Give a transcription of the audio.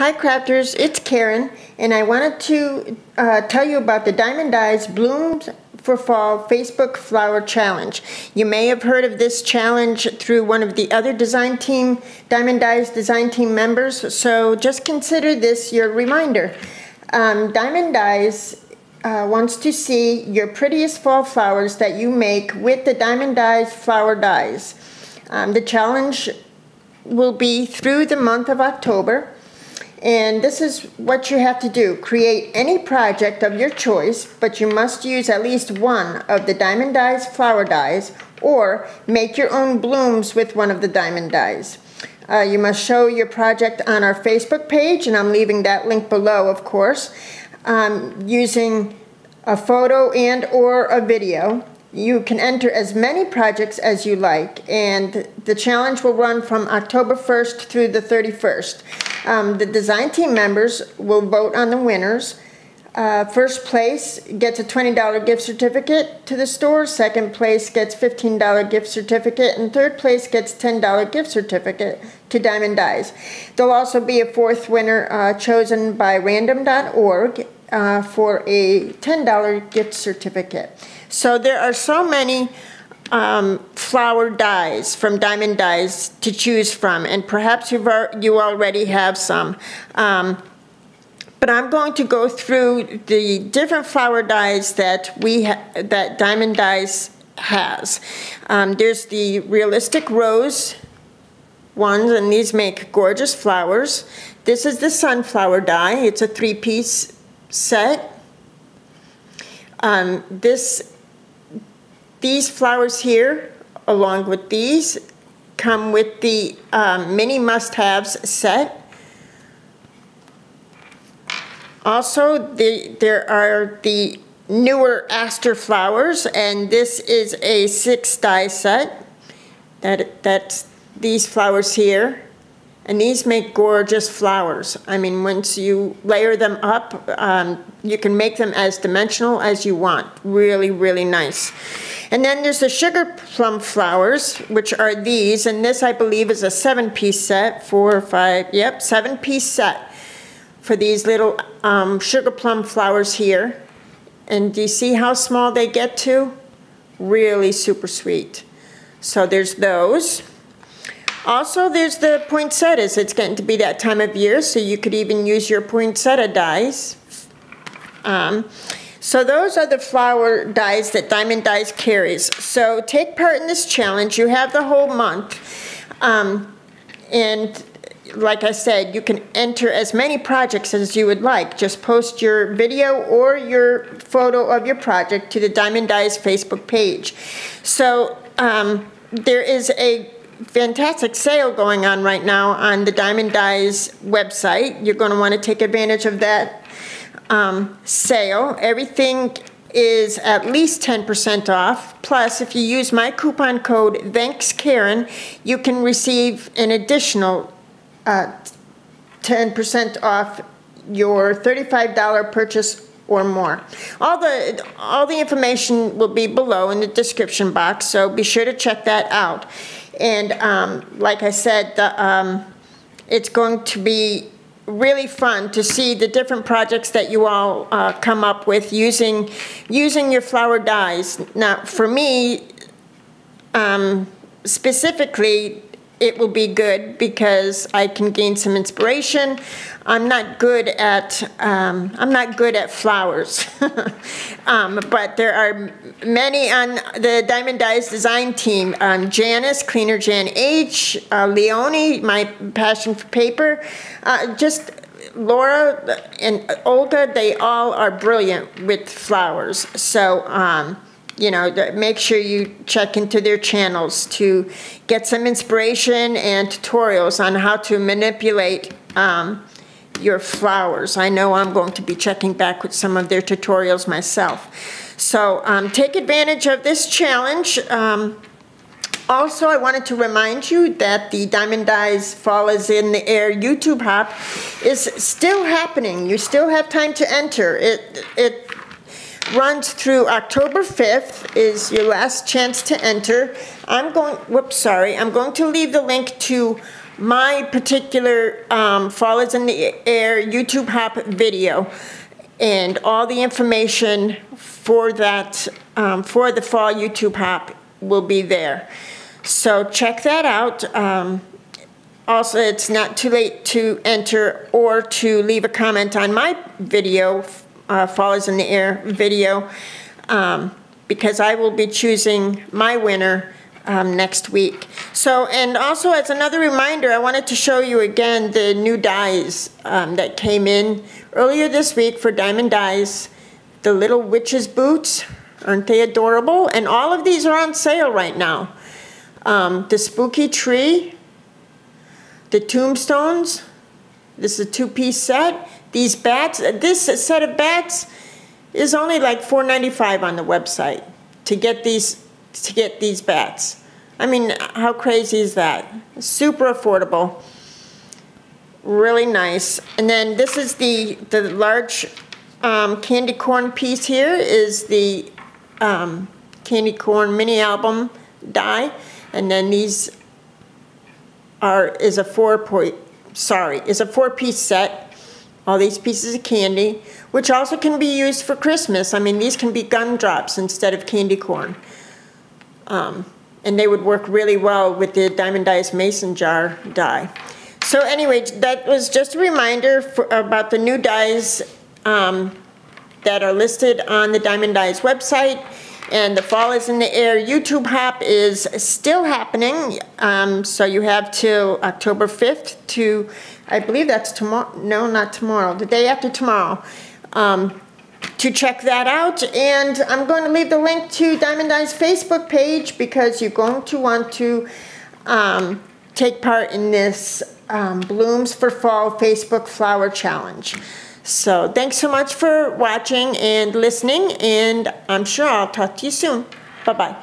Hi crafters, it's Karen, and I wanted to tell you about the Diamond Dyes Blooms for Fall Facebook Flower Challenge. You may have heard of this challenge through one of the other Diamond Dyes design team members, so just consider this your reminder. Diamond Dyes wants to see your prettiest fall flowers that you make with the Diamond Dyes flower dyes. The challenge will be through the month of October. And this is what you have to do. Create any project of your choice, but you must use at least one of the Diamond Dyes flower dyes, or make your own blooms with one of the Diamond Dyes. You must show your project on our Facebook page, and I'm leaving that link below, of course, using a photo and or a video. You can enter as many projects as you like, and the challenge will run from October 1st through the 31st. The design team members will vote on the winners. First place gets a $20 gift certificate to the store, second place gets $15 gift certificate, and third place gets $10 gift certificate to Diamond Dyes. There'll also be a fourth winner chosen by random.org for a $10 gift certificate. So there are so many flower dyes from Diamond Dyes to choose from, and perhaps you already have some. But I'm going to go through the different flower dyes that that Diamond Dyes has. There's the realistic rose ones, and these make gorgeous flowers. This is the sunflower dye. It's a 3-piece set. These flowers here, along with these, come with the mini must-haves set. Also, there are the newer aster flowers, and this is a 6-dye set. That's these flowers here. And these make gorgeous flowers. I mean, once you layer them up, you can make them as dimensional as you want. Really, really nice. And then there's the sugar plum flowers, which are these. And this, I believe, is a 7-piece set. 4 or 5, yep, 7-piece set for these little sugar plum flowers here. And do you see how small they get to? Really super sweet. So there's those. Also, there's the poinsettias. It's getting to be that time of year, so you could even use your poinsettia dyes. So those are the flower dyes that Diamond Dyes carries. So take part in this challenge. You have the whole month. And like I said, you can enter as many projects as you would like. Just post your video or your photo of your project to the Diamond Dyes Facebook page. So there is a fantastic sale going on right now on the Diamond Dyes website. You're going to want to take advantage of that sale. Everything is at least 10% off. Plus, if you use my coupon code ThanksKaren, you can receive an additional 10% off your $35 purchase or more. All the information will be below in the description box, so be sure to check that out. And like I said, it's going to be really fun to see the different projects that you all come up with using your flower dyes. Now, for me, specifically, it will be good because I can gain some inspiration. I'm not good at flowers, but there are many on the Diamond Dyes design team. Janice, Cleaner Jan H, Leonie, my passion for paper, just Laura and Olga. They all are brilliant with flowers. So. You know, make sure you check into their channels to get some inspiration and tutorials on how to manipulate your flowers. I know I'm going to be checking back with some of their tutorials myself. So take advantage of this challenge. Also, I wanted to remind you that the Diamond Dyes Fall is in the Air YouTube Hop is still happening. You still have time to enter. It runs through October 5th is your last chance to enter. I'm going to leave the link to my particular Fall is in the Air YouTube Hop video, and all the information for that, for the Fall YouTube Hop will be there. So check that out. Also, it's not too late to enter or to leave a comment on my video, Fall is in the Air video, because I will be choosing my winner next week. So, and also as another reminder, I wanted to show you again the new dies that came in earlier this week for Diamond Dies. The little witch's boots, aren't they adorable? And all of these are on sale right now. The spooky tree, the tombstones, this is a 2-piece set. These bats, this set of bats is only like $4.95 on the website to get these bats. I mean, how crazy is that? Super affordable, really nice. And then this is the large candy corn piece here is the candy corn mini album die, and then these is a 4-piece set. All these pieces of candy, which also can be used for Christmas. I mean, these can be gumdrops instead of candy corn. And they would work really well with the Diamond Dies mason jar die. So anyway, that was just a reminder about the new dies that are listed on the Diamond Dies website. And the Fall is in the Air YouTube Hop is still happening. So you have till October 5th to, I believe that's tomorrow, no, not tomorrow, the day after tomorrow, to check that out. And I'm going to leave the link to Diamond Dies Facebook page because you're going to want to take part in this Blooms for Fall Facebook Flower Challenge. So thanks so much for watching and listening, and I'm sure I'll talk to you soon. Bye-bye.